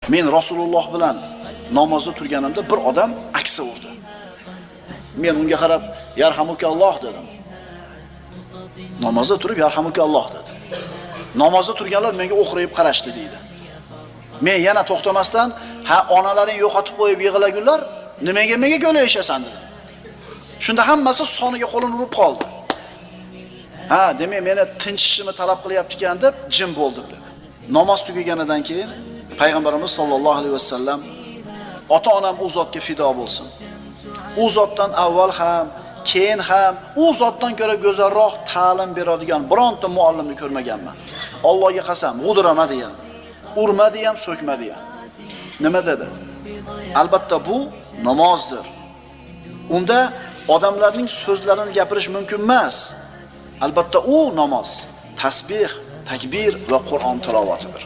Men Rasululloh bilan namozda turganimda bir odam aksa urdi. Men unga qarab, "Yarhamukalloh" dedim. Namozda turib "Yarhamukalloh" dedi. Namozda turganlar menga o'qrayib qarashdi deydi. Men yana to'xtamasdan, "Ha, onalaring yo'qotib qo'yib yig'lagunlar, nimaga menga go'layishasan" dedim. Shunda hammasi soniga qo'lini urib qoldi. "Ha, demak meni tinchishimni talab qilyapti ekan" deb jim bo'ldim dedi. Namoz tugaganidan keyin Payg'ambarimiz sollallohu alayhi vasallam ota-onam u zotga fido bo'lsin. U zotdan avval ham, keyin ham u zotdan ko'ra go'zalroq ta'lim beradigan bironta muallimni ko'rmaganman. Allohga qasam, g'udirmadi ham, urmadi ham, so'kmadi ham. Nima dedi? Albatta bu namozdir. Unda odamlarning so'zlarini gapirish mumkin emas. Albatta u namoz, tasbih, takbir va Qur'on tilovatidir.